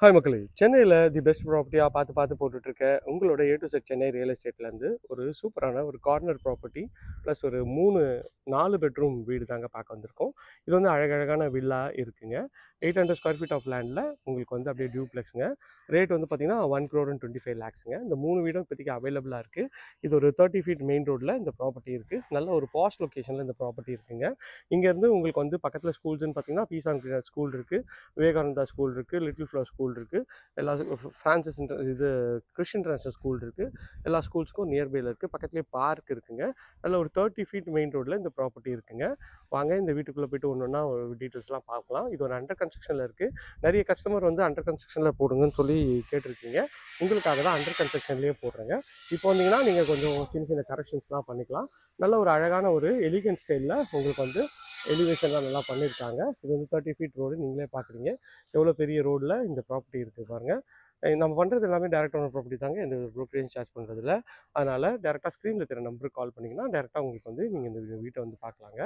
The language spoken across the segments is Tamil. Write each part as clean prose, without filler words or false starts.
ஹாய் மக்களே! சென்னையில தி பெஸ்ட் ப்ராப்பர்ட்டியா பார்த்து போட்டுட்ருக்க உங்களோட ஏ டூ செட் சென்னை ரியல் எஸ்டேட்லேருந்து ஒரு சூப்பரான ஒரு கார்னர் ப்ராப்பர்ட்டி ப்ளஸ் ஒரு 4 பெட்ரூம் வீடு தாங்க பார்க்க வந்திருக்கோம். இது வந்து அழகழகான வில்லா இருக்குங்க. 800 ஸ்கொயர் ஃபீட் ஆஃப் லேண்டில் உங்களுக்கு வந்து அப்படியே டியூப்ளெக்ஸுங்க. ரேட் வந்து பார்த்தீங்கன்னா 1,25,00,000ங்க. இந்த 3 வீடும் இப்போதைக்கு அவைலபிளாக இருக்குது. இது ஒரு 30 ஃபீட் மெயின் ரோட்டில் இந்த ப்ராப்பர்ட்டி இருக்குது. நல்ல ஒரு பாஷ் லொக்கேஷனில் இந்த ப்ராப்பர்ட்டி இருக்குங்க. இங்கேருந்து உங்களுக்கு வந்து பக்கத்தில் ஸ்கூல்ஸ்ன்னு பார்த்தீங்கன்னா பீஸ் ஆன் கிரீன் ஸ்கூல் இருக்குது, விவேகானந்தா ஸ்கூல் இருக்குது, லிட்டில் ஃப்ளவர் ஸ்கூல் இருக்குது, எல்லா ஃப்ரான்சிஸ் இது கிறிஸ்டியன் இன்டர்நேஷனல் ஸ்கூல் இருக்குது. எல்லா ஸ்கூல்ஸ்க்கும் நியர்பையில் இருக்குது. பக்கத்துலேயே பார்க் இருக்குங்க. நல்ல ஒரு 30 ஃபீட் மெயின் ரோட்டில் இந்த ப்ராப்பர்ட்டி இருக்குங்க. வாங்க இந்த வீட்டுக்குள்ளே போய்ட்டு ஒன்று ஒரு டீட்டெயில்ஸ்லாம் பார்க்கலாம். இது ஒரு அண்டர் கன்ஸ்ட்ரக்ஷனில் இருக்குது. நிறைய கஸ்டமர் வந்து அண்டர் கன்ஸ்ட்ரக்ஷனில் போடுங்கன்னு சொல்லி கேட்டிருக்கீங்க. உங்களுக்காக தான் அண்டர் கன்ஸ்ட்ரக்ஷன்லேயே போடுறேங்க. இப்போ வந்தீங்கன்னா நீங்கள் கொஞ்சம் சின்ன சின்ன கரெக்ஷன்ஸ்லாம் பண்ணிக்கலாம். நல்ல ஒரு அழகான ஒரு எலிகன்ட் ஸ்டைலில் உங்களுக்கு வந்து எலிவேஷன்லாம் நல்லா பண்ணியிருக்காங்க. இது வந்து 30 ஃபீட் ரோடு நீங்களே பார்க்குறீங்க. எவ்வளோ பெரிய ரோடில் இந்த ப்ராப்பர்ட்டி இருக்குது பாருங்கள். நம்ம பண்ணுறது எல்லாமே டேரெக்ட் ஓனர் ப்ராப்பர்ட்டி தாங்க. எந்த ஒரு ப்ரோக்கரேஜ் சார்ஜ் பண்ணுறதில்ல. அதனால் டேரெக்டாக ஸ்க்ரீனில் இருக்கிற நம்பருக்கு கால் பண்ணிங்கன்னா டேரெக்டாக உங்களுக்கு வந்து நீங்கள் இந்த வீட்டை வந்து பார்க்கலாங்க.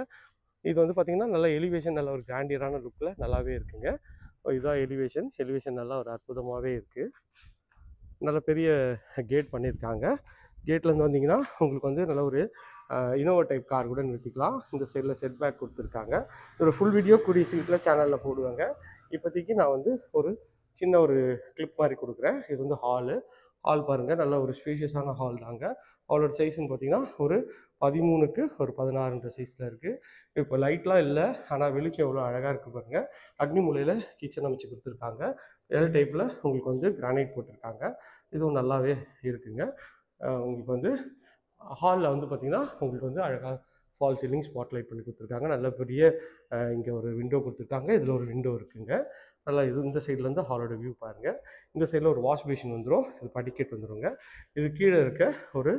இது வந்து பார்த்திங்கன்னா நல்ல எலிவேஷன், நல்ல ஒரு கிராண்டியரான லுக்கில் நல்லாவே இருக்குங்க. இதுதான் எலிவேஷன் நல்லா ஒரு அற்புதமாகவே இருக்குது. நல்ல பெரிய கேட் பண்ணியிருக்காங்க. கேட்லேருந்து வந்தீங்கன்னா உங்களுக்கு வந்து நல்ல ஒரு இனோவா டைப் கார் கூட நிறுத்திக்கலாம். இந்த சைடில் செட் பேக் கொடுத்துருக்காங்க. ஒரு ஃபுல் வீடியோ கூடிய சீட்டில் சேனலில் போடுவாங்க. இப்போதைக்கு நான் வந்து ஒரு சின்ன ஒரு கிளிப் மாதிரி கொடுக்குறேன். இது வந்து ஹால் பாருங்கள், நல்ல ஒரு ஸ்பேஷியஸான ஹால் தாங்க. ஹாலோட சைஸ்ன்னு பார்த்தீங்கன்னா ஒரு 13க்கு ஒரு 16ன்ற சைஸில் இருக்குது. இப்போ லைட்லாம் இல்லை, ஆனால் வெளிச்சம் எவ்வளோ அழகாக இருக்குது பாருங்கள். அக்னி மூலையில் கிச்சன் அமைச்சு கொடுத்துருக்காங்க. எல் டைப்பில் உங்களுக்கு வந்து கிரானைட் போட்டிருக்காங்க. இதுவும் நல்லாவே இருக்குங்க. உங்களுக்கு வந்து ஹாலில் வந்து பார்த்திங்கன்னா உங்களுக்கு வந்து அழகாக ஃபால் சீலிங் ஸ்பாட் லைட் பண்ணி கொடுத்துருக்காங்க. நல்ல பெரிய இங்கே ஒரு விண்டோ கொடுத்துருக்காங்க. இதில் ஒரு விண்டோ இருக்குங்க. நல்லா இது இந்த சைட்லேருந்து ஹாலோட வியூ பாருங்கள். இந்த சைடில் ஒரு வாஷ் பேஷன் வந்துடும். இது படிக்கட் வந்துடுங்க. இது கீழே இருக்க ஒரு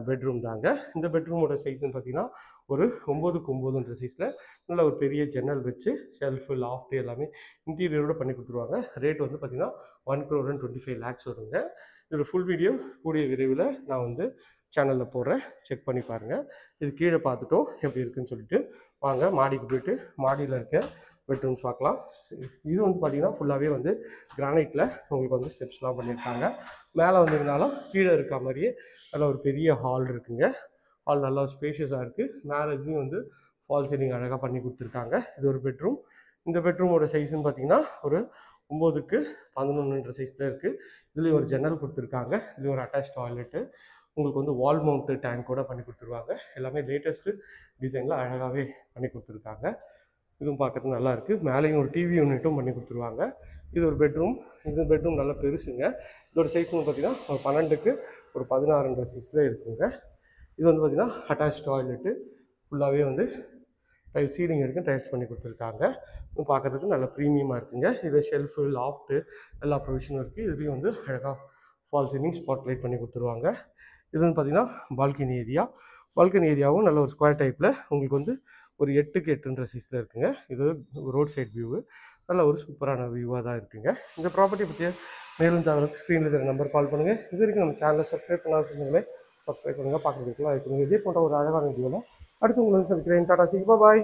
பெட்ரூம் தாங்க. இந்த பெட்ரூமோட சைஸ்ன்னு பார்த்தீங்கன்னா ஒரு 9க்கு 9ன்ற சைஸில் நல்ல ஒரு பெரிய ஜன்னல் வச்சு ஷெல்ஃபு லாஃப்ட்டு எல்லாமே இன்டீரியரோடு பண்ணி கொடுத்துருவாங்க. ரேட் வந்து பார்த்திங்கன்னா 1,25,00,000 வருங்க. இதோட ஃபுல் வீடியோ கூடிய விரைவில் நான் வந்து சேனலில் போடுறேன், செக் பண்ணி பாருங்கள். இது கீழே பார்த்துட்டோம் எப்படி இருக்குதுன்னு சொல்லிட்டு வாங்க மாடிக்கு போய்ட்டு மாடியில் இருக்க பெட்ரூம்ஸ் பார்க்கலாம். இது வந்து பார்த்திங்கன்னா ஃபுல்லாகவே வந்து கிரானைட்டில் உங்களுக்கு வந்து ஸ்டெப்ஸ்லாம் பண்ணியிருக்காங்க. மேலே வந்ததுனாலும் கீழே இருக்க மாதிரியே நல்ல ஒரு பெரிய ஹால் இருக்குங்க. ஹால் நல்லா ஸ்பேஷியஸாக இருக்குது. மேலே இதுலேயும் வந்து ஃபால் சீலிங் அழகாக பண்ணி கொடுத்துருக்காங்க. இது ஒரு பெட்ரூம். இந்த பெட்ரூமோட சைஸ்ன்னு பார்த்திங்கன்னா ஒரு 9க்கு 11ன்ற சைஸில் இருக்குது. இதுலேயும் ஒரு ஜன்னல் கொடுத்துருக்காங்க. இதுலேயும் ஒரு அட்டாச் டாய்லெட்டு, உங்களுக்கு வந்து வால் மவுண்ட்டு டேங்க் கூட பண்ணி கொடுத்துருவாங்க. எல்லாமே லேட்டஸ்ட்டு டிசைனில் அழகாகவே பண்ணி கொடுத்துருக்காங்க. இதுவும் பார்க்குறதுக்கு நல்லாயிருக்கு. மேலேயும் ஒரு டிவி யூனிட்டும் பண்ணி கொடுத்துருவாங்க. இது ஒரு பெட்ரூம். இந்த பெட்ரூம் நல்லா பெருசுங்க. இதோட சைஸ்னு பார்த்தீங்கன்னா ஒரு 12க்கு ஒரு 16ன்ற சைஸில் இருக்குங்க. இது வந்து பார்த்திங்கன்னா அட்டாச் டாய்லெட்டு, ஃபுல்லாகவே வந்து டைல் சீலிங் இருக்குது, டைல்ஸ் பண்ணி கொடுத்துருக்காங்க. பார்க்குறதுக்கு நல்ல ப்ரீமியமாக இருக்குங்க. இது ஷெல்ஃபு லாஃப்ட்டு எல்லா ப்ரொவிஷனும் இருக்குது. இதுலேயும் வந்து அழகாக ஃபால் சீலிங் ஸ்பாட் லைட் பண்ணி கொடுத்துருவாங்க. இது வந்து பார்த்திங்கன்னா பால்கனி ஏரியாவும் நல்ல ஒரு ஸ்கொயர் டைப்பில் உங்களுக்கு வந்து ஒரு 8க்கு 8ன்ற சைஸில் இருக்குங்க. இது ரோட் சைட் வியூவு, நல்ல ஒரு சூப்பரான வியூவாக தான் இருக்குங்க. இந்த ப்ராப்பர்ட்டி பற்றிய மேலும் தகவலுக்கு ஸ்க்ரீனில் இருக்கிற நம்பர் கால் பண்ணுங்கள். இது வரைக்கும் நம்ம சேனலை சப்ஸ்கிரைப் பண்ணாதவங்களே சப்ஸ்கிரைப் பண்ணுங்கள், பார்க்குறதுக்குலாம் இருக்குங்க. இதே போன்ற ஒரு அழகான வீடியோவில் அடுத்து உங்களுக்கு சந்திக்கிறேன். டாடா, சி பாய்.